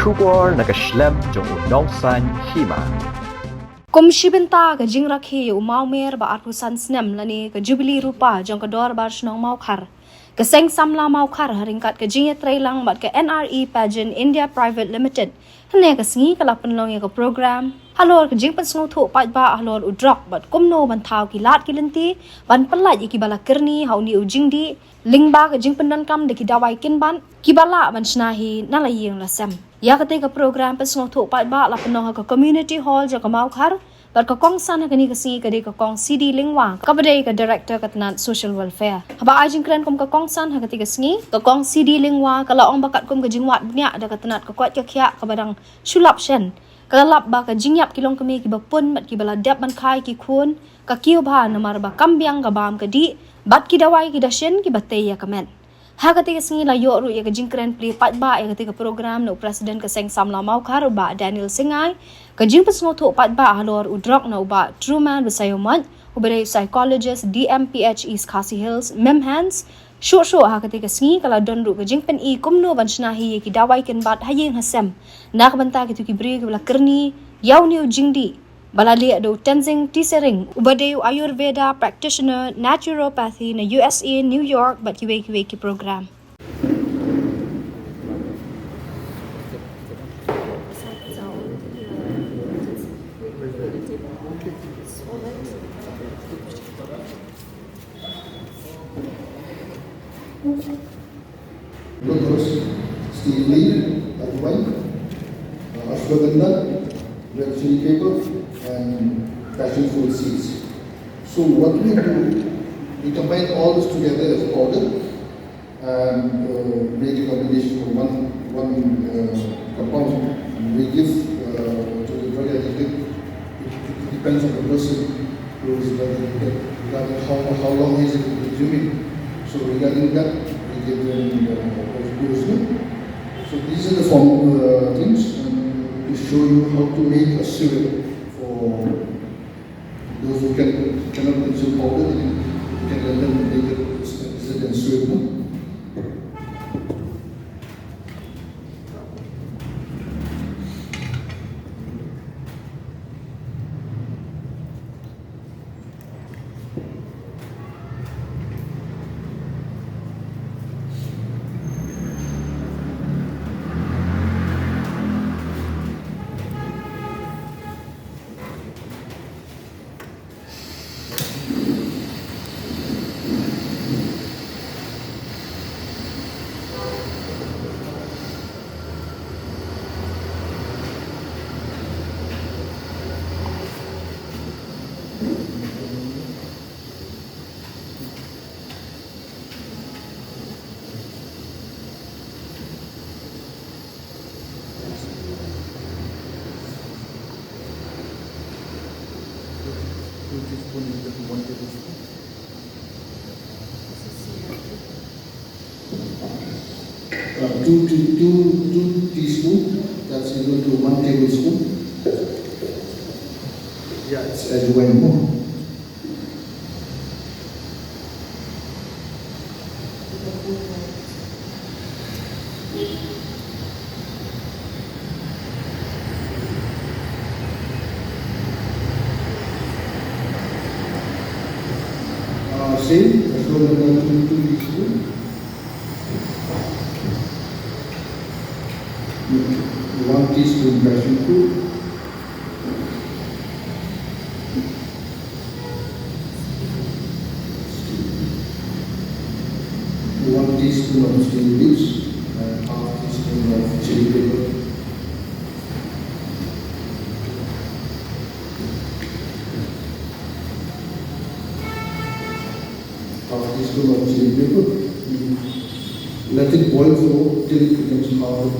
Shubor nakaslem jong Nongshna Hima. Kum shibenta ka Jingkyrni umau mer ba arpusan snem lani ka Jubilee rupa jong ka dor bar shnong mau khar. Ka seng samla mau khar haringkat ka Jingkyrni lang bat ka NRE Pageant India Private Limited. Hne ka singi ka lapan long ka program. Halor ka jingpan sngo tho pat ba halor u Drok bat kumno ban thau ki lat ki lenti ban palat ki bala Jingkyrni hau ni u jingdi lingba ka jingpan Lakam de ki Dawai Kynbat ki bala ban shnahi nalaying la sem. Ya ketika program pesngau thuk pat ba la penoh ka community hall ja ka mau khar bar ka kong san ka ni ka si ka de ka kong CD lingwa ka bade ka director ka tanat social welfare haba ajing kren kom ka kong san ha ketika singi ka kong CD lingwa ka la ong bakat kom ka jingwat nya da ka tanat ka kwat ka khya ka badang sulap shen ka lap ba ka jingyap kilong kami ki ba pun mat ki bala dap ban khai ki khun ka kiu ba namar ba kambyang ka bam ka di bat ki dawai ki da shen ki batay ya kamen. Ha ketika singi la yo ru ya ka Jingkyrni pli pat ba ya ketika program no presiden ka seng samla mau khar ba Daniel Singai ka jing pesngo tho pat ba halor u Drok no ba Truman besayomat ubere psychologist DMPH East Khasi Hills Memhans sho ha ketika singi kala don ru ka jingpen I kumno ban shnahi ki Dawai Kynbat hayeng hasem nak banta ki bri ki bala Jingkyrni yaw ni u jingdi Balali do Tenzing Tisering ubade Ayurveda practitioner naturopathy na USA New York but kiwe ki program. Dawai, red chili pepper, and passion fruit seeds. So what we do, we combine all this together as a powder and make a combination of one compound. We give to the drug addict. It depends on the person who is regarding how long is it consuming. So regarding that, we give them dosing. So these are the things to show you how to make a syrup for those who cannot consume powder. You can let them make it in syrup. Two teaspoons, that's equal to 1 tablespoon. Yeah, it's adjoin more. Same, as well as 2 teaspoons. 1 teaspoon passion fruit, 1 teaspoon of string leaves, and half teaspoon of chili pepper. Half teaspoon of chili pepper. Let it boil for till it becomes hard.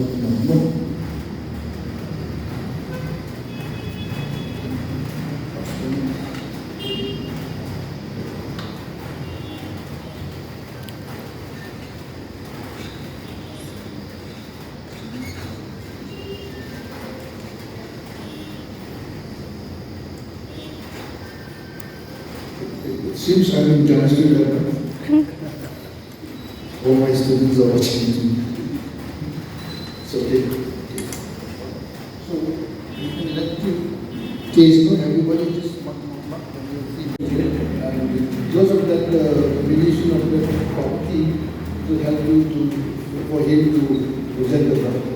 It seems I'm in chemistry lab. All my students are watching me. It's okay. case, no, everybody just and because of that combination of the property to help you for him to present the property.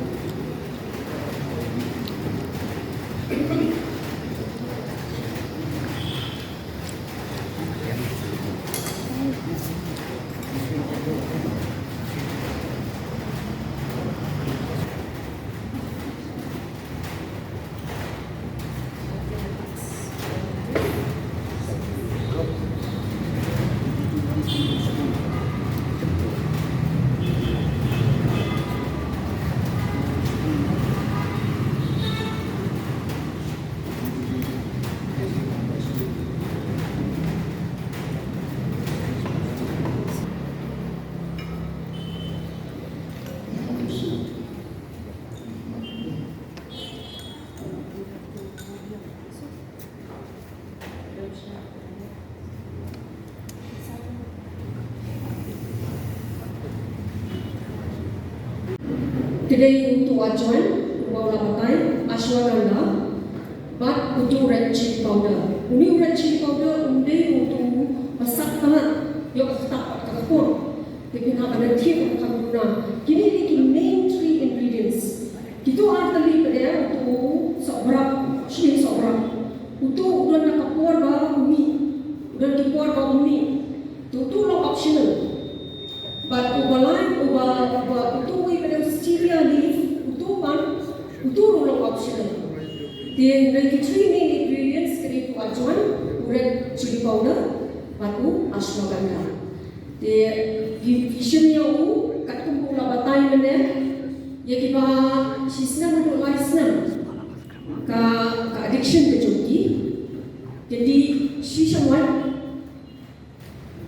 Today untuk acuan, bawah labatai, ashwagandha, but untuk red chili powder. Uni red chili powder untuk masak tangan, yang tak kapur. Tapi nak ada tiap kamuna. Kini ni main 3 ingredients. Kita artali pada untuk sobrak, sini sobrak. Untuk udah nak kapur ba umi, udah kapur ba umi. Itu lo optional. But ubalain untuk pada stevia leaf, untuk rolong optional. The 3 main ingredients kini tu acuan, red chili powder, batu ashwagandha. The vision yang kat kumpul labatai mana, ya kita sisna untuk license ka addiction ke joki. Jadi sisa wan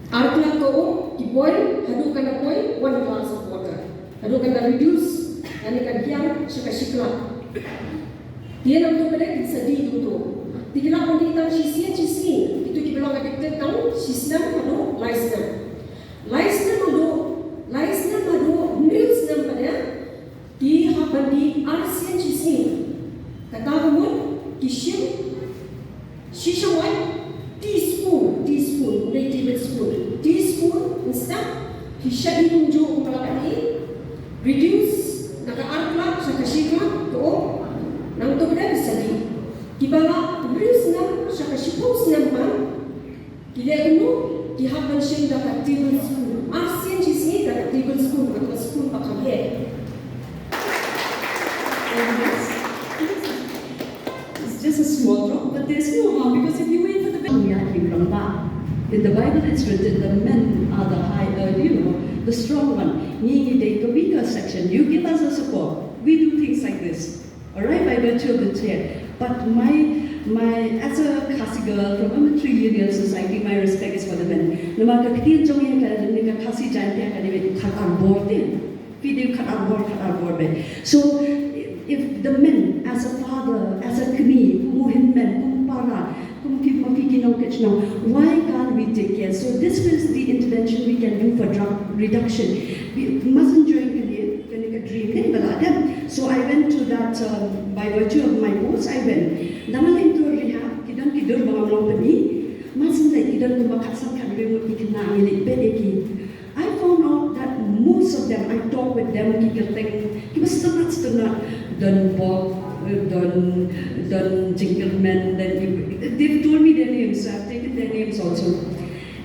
artla ko di boil, hadu kana boil 1 glass of water. Hadu kana reduce, ani kan hiang shika. Dia nak tu pada sedih tu. Dikira pun kita sisi itu kita bilang addicted kan sistem hadu license. License madu news nam pada di habandi arsian sisi. Kata kamu kisah sisa wan teaspoon, teaspoon instead kisah ditunjuk kepala ini reduce naka artla sa kashika to nang to pada sadi kibala reduce nam sa kashipos nam man kile kuno dihaban sing dapat tablespoon asin sisi dapat tablespoon atau spoon pakai. It's just a small drop, but there's no harm because if you wait for the in the Bible it's written the men are the the strong one. You take the weaker section. You give us a support. We do things like this, all right, by virtue of the chair. But as a Khasi girl from a matrilineal society, my respect is for the men. No matter what you do, you Khasi giant, you cut our board in. We do cut our board. So if the men, as a father, as a kni, kumuhin men, kumpara, why can't we take care? So this is the intervention we can do for drug reduction. We mustn't drink a dream. So I went to that, by virtue of my post, I went. Dalam into rehab, kita tidur bawah company, mustn't like kita kumakasang kadri ikna milik bedeki. I found out that most of them, I talk with them, kita setengah dan Bob, dan Jingkyrni, they've told me their names, so I've taken their names also.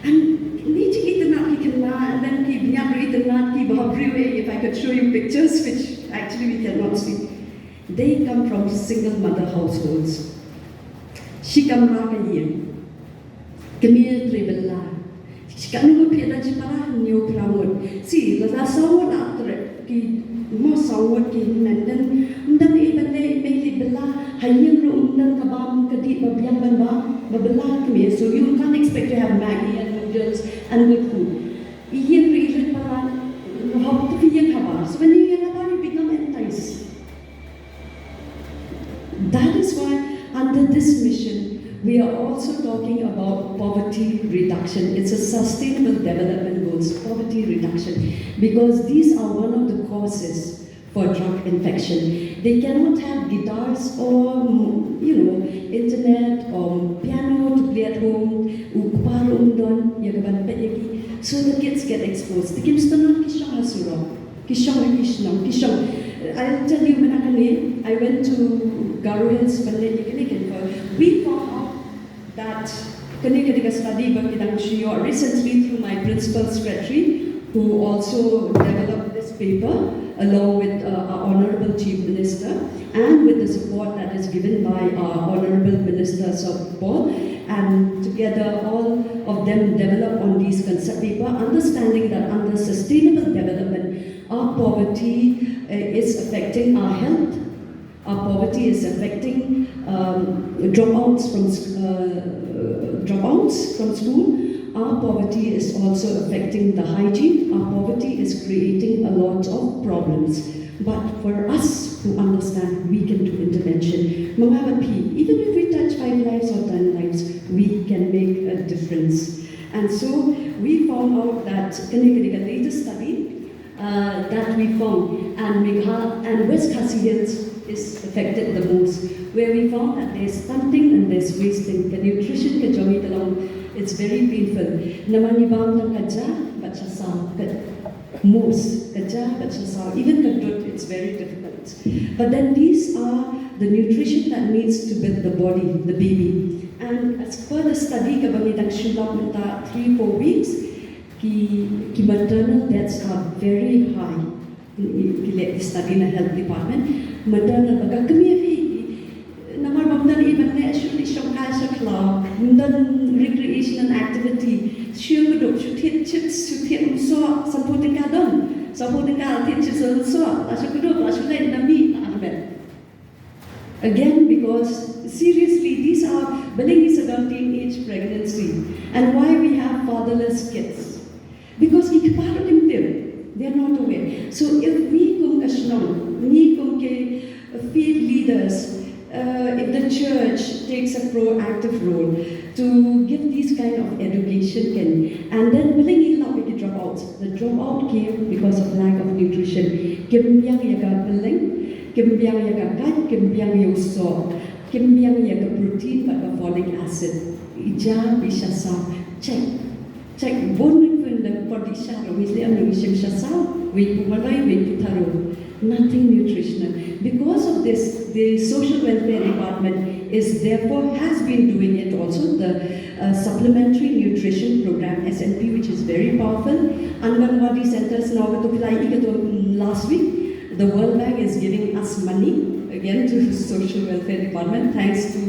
And and then if I could show you pictures, which actually we cannot see. They come from single mother households. She come here. Kemil tribella. She can be a jipara new pramod. See, the sawad after ki mo sawad ki then even they make bella hayin undan kabam kadi babyang babella kemil. So you can't expect to have Maggie and noodles and good food. Iyan reason para how to be so when you become enticed. That is why under this mission we are also talking about poverty reduction. It's a sustainable development goals, poverty reduction, because these are one of the causes for drug infection. They cannot have guitars or, internet or piano to play at home, so the kids get exposed. The kids don't know I'll tell you, when I went to Garo Hills, we found out that study recently through my principal secretary, who also developed this paper along with our Honorable Chief Minister and with the support that is given by our Honorable Ministers of Ball, and together all of them develop on these concept paper, understanding that under sustainable development, our poverty is affecting our health, our poverty is affecting dropouts from school. Our poverty is also affecting the hygiene. Our poverty is creating a lot of problems. But for us who understand, we can do intervention. Even if we touch 5 lives or 10 lives, we can make a difference. And so we found out that the latest study that we found, and West Khasi Hills is affected the most, where we found that there's stunting and there's wasting. The nutrition it's very painful. Namani bang tang kaja, but chasao, most kaja, but chasao. Even kadut, it's very difficult. But then these are the nutrition that needs to build the body, the baby. And as per the study, kabangitang shulap mata 3-4 weeks, ki maternal deaths are very high. Ki study in the health department, maternal baga kami namar bamdan even ne actually shongkai shakla, dan recreational activity. Shuguduk shuthet chips shuthet umso samputin kadon, samputin kadon chips umso. Ashuguduk ashulay nami ahmed. Again, because seriously, these are Balingi is a teenage pregnancy, and why we have fatherless kids? Because they are not aware. So if we come field leaders, if the church takes a proactive role to give these kind of education, and then Balingi Lapiki dropouts. The dropout came because of lack of nutrition. Kimbyang yaga Baling, Kimbyang yaga kat, Kimbyang yoso, Kimbyang yaga protein, but folic acid. Ija bishasa, check, bone for the shadow, we say, we putaro. Nothing nutritional. Because of this, the social welfare department has been doing it also, the supplementary nutrition program, SNP, which is very powerful. Anganwadi centers now, last week, the World Bank is giving us money, again to the social welfare department, thanks to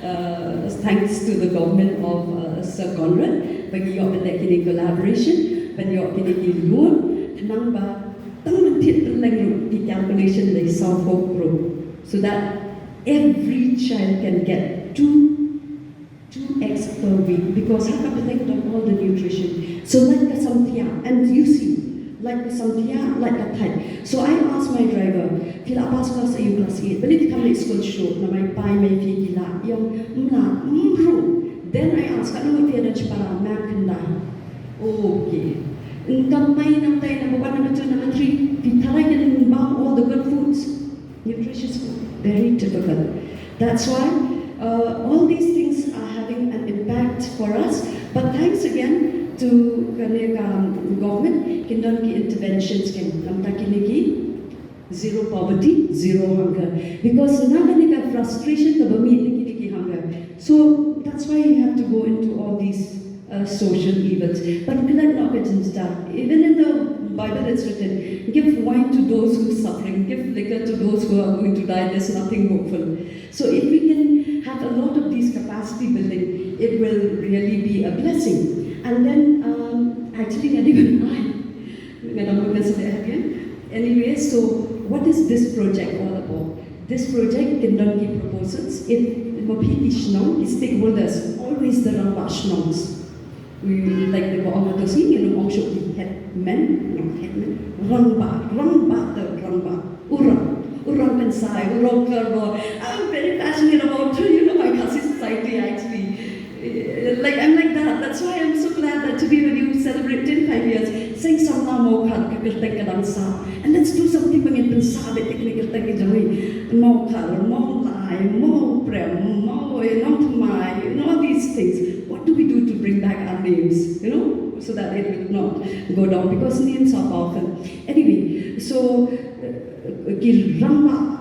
the government of Sir Conrad, bagi yok kini collaboration, bagi yok kini loan, nang ba the calculation they solve for group, so that every child can get 2 eggs per week, because how can they get all the nutrition? So like the samtia, and you see, like the samtia, like a type. So I asked my driver, "Kila pas class A, class 8, but if come to school show, na my pai may fi kila, Then I asked, ano mo tiyan para makanda? Okay. Kamay ng tayo, number 1, number 2, number 3, pitaray ka ng all the good foods. Nutritious food, very difficult. That's why all these things are having an impact for us. But thanks again to government, kindon ki interventions kin namta kinigi zero poverty, zero hunger. Because na kanika frustration ka bami kinigi hunger. So that's why you have to go into all these social events. But even in the Bible it's written, give wine to those who are suffering, give liquor to those who are going to die, there's nothing hopeful. So if we can have a lot of these capacity building, it will really be a blessing. And then, actually, not even anyway, so what is this project all about? This project can not give proposals. Stakeholders, always the Rambashnongs. We like the Boamatosi, Nongshna, headmen, not headmen, Urang Pensai, Urang Kerbo. I'm very passionate about, my Khasi society actually. I'm like that. That's why I'm so glad that today when you celebrate 25 years, saying something samla mau khat ke kertek kadang sa, and let's do something bangin pensa bet ke kertek ke jami mau khat mau lai mau prem mau nom thamai, all these things. What do we do to bring back our names, so that it will not go down, because names are powerful. Anyway, so Girama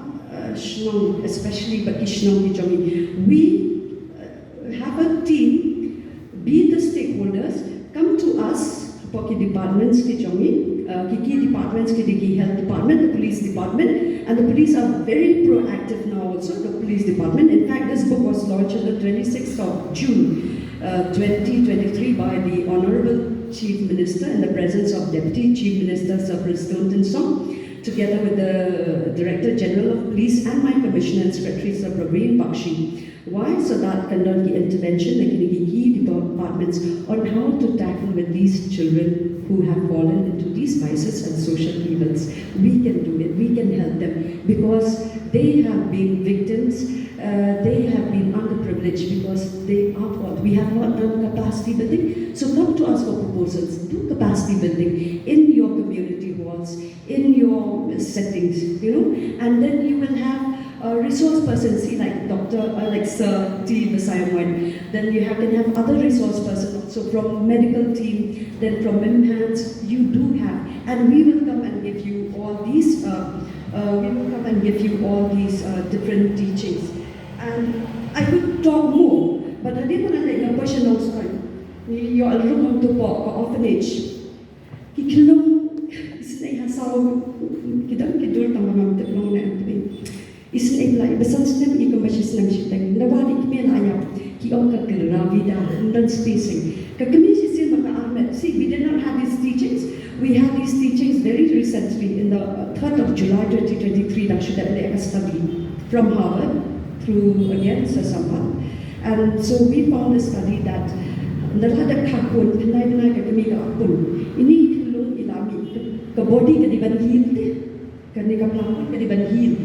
Shnong, especially Baki Shnong Kijomi, we have a team, be the stakeholders, come to us, Poki departments Kijomi, Kiki departments, Kiki health department, the police department, and the police are very proactive now also, the police department. In fact, this book was launched on the 26th of June 2023 by the Honorable Chief Minister in the presence of Deputy Chief Minister Sir Priston Song, together with the Director General of Police and my Commissioner and Secretary Sir Praveen Bakshi. Why? So that conduct the intervention, the key departments on how to tackle with these children who have fallen into these vices and social evils. We can do it, we can help them, because they have been victims, they have been underprivileged because they are what? We have not done capacity building. So come to us for proposals, do capacity building in your community halls, in your settings, and then you will have a resource person, see like like Sir T. Basayamwan. Then you can have other resource person also from medical team, then from MHANS, you do have, and we will come and give you all these, different teachings. And I could talk more, but I didn't want to take a personal story. You're a room to walk, orphanage. Kikilong, isn't a saw, Kidam Kidur Tamam, the long name. Isn't a like the sun's name, you can measure some shitting. Nobody can ayam, Kioka Ravida, non spacing. Kakamishi Silmaka Ahmed. See, we did not have these teachings. We had these teachings very recently in the 3rd of July 2023, that should have been a study from Harvard through again Sir Sampal. And so we found a study that Nalada Kakun, Pinai Kakamiga Akun, ini Kulung Ilami, the body can even heal, Kanika Plakun can even heal.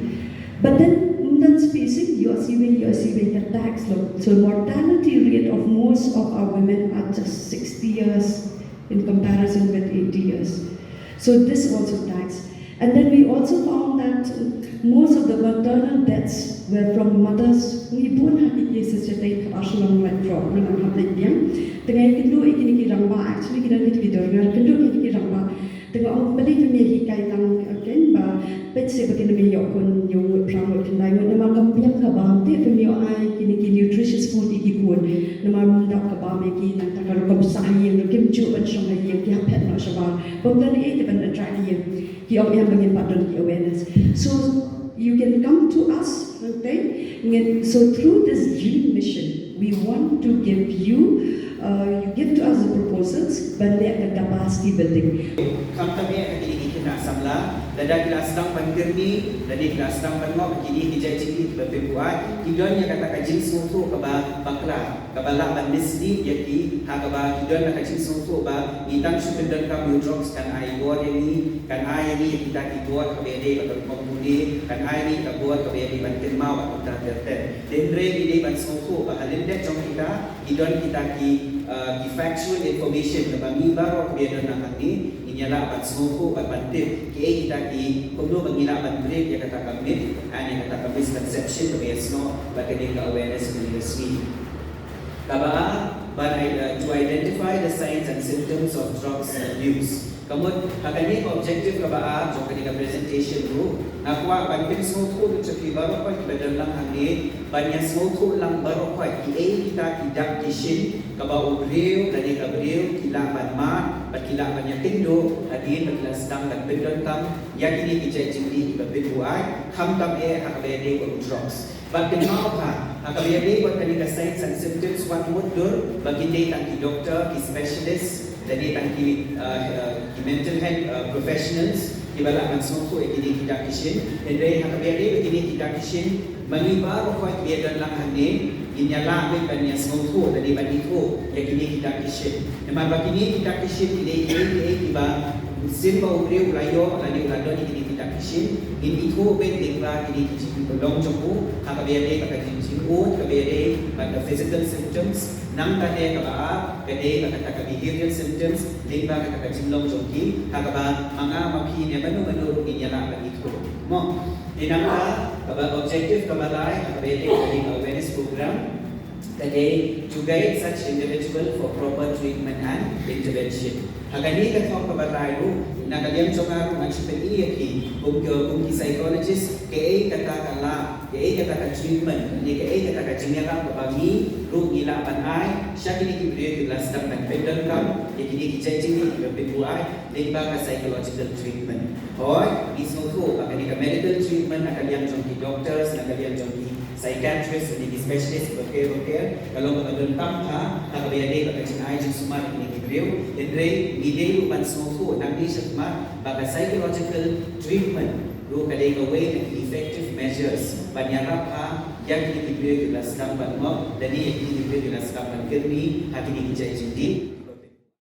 But then, non-spacing, you are seeing attacks. So mortality rate of most of our women are just 60 years in comparison with 80 years. So this also tax. And then we also found that most of the maternal deaths were from mothers. We don't have the cases that they actually like from when I'm having young. The guy can do it in Kiramba, actually, can do it in Kiramba. The only Jinghikai again, but let's say we can be your own young promote and I would never come back about it from your eye, nutritious food, the Mam Dakaba making and Takarokam Sahi and the Kimchu and Shanghai, Yapet Nashaba, but then 8 even attract him. He only have a pattern awareness. So you can come to us, okay? So through this dream mission, we want to give you give to us the proposals, but they are capacity building. Kami kena samla, dada kelas tang Jingkyrni, dari kelas tang Bangok, kini Jingkyrni berbuat. Kidon yang kata kajin susu kaba bakla, kabala bandisni yaki, hakaba kidon nak kajin susu ba, itang sudah kamu Drok kan ai buat ini, kan ai ini kita buat kabede atau komuni, kan ai ini kita buat kabede banten mau atau terter. Dendre ini ban susu ba halinde jom kidon kita ki factual information na bago kaya na kami inyala at sumuko at bantip kaya kita ki kuno mangila at break ya kata kami and kata kami misconception kaya no bakit ka awareness ng industry kaba to identify the signs and symptoms of drugs abuse. Kamot hakani objective kaba jo kanila presentation ro nakwa pagpin sumuko sa bago pa kibadal lang ani banya sumuko lang baro pa ki kita kidak kishin kaba obreo lani kabreo kilaman ma at kilaman ya tindo adin maglasdang nagpindon tam yakini kijajili ibabiduay hamtam hakabede ko drugs. Bakit mau ka hakabede ko kanila signs and symptoms what would do baginde tang ki doctor ki specialist dali tang ki mental health professionals kibala man sumuko ikini kidak kishin ende hakabede ikini kidak kishin maniba ko kiyadan lang hanin inyala with kanya sumuko dali baniko yakini kidak kishin naman bakini kidak kishin ide iba simba ubreo layo lani ulado ikini kita kishin in itu ben dekla ini kiji belong joko hakabede baka jinjin o kabede baka physical symptoms nang kade kaba kade baka behavioral symptoms leba kata jinlong joki hakaba manga mapi ne manu inyala bagi itu mo dinamka kaba objective kaba lai hakabede awareness program Today, to guide such individual for proper treatment and intervention. Hagani katong kabarayro, nagayam chongaru magsipin iyaki, kung psychologist, kaya katakala, kaya kataka treatment, kaya kataka jingyarang kapagi, rung nila panay, siya kinikibriyo yung last time nag-pedal kam, kinikijajing yung pibuay, limba ka psychological treatment. Hoy, isnuto, pagkani ka medical treatment, nagayam chong doctors, nagayam chong psychiatrist, ni specialist, care, kalau magandang ka, nakabiyade baka sinay jing sumar ni Kibriyo,endre ni upan smoke, nang di siya baka psychological treatment, ro kadai way na effective measures, panyarap ka, yang ni Kibriyo yung last time mo, dani yung Kibriyo yung last time Jingkyrni, hati ni Kijay Jingdi.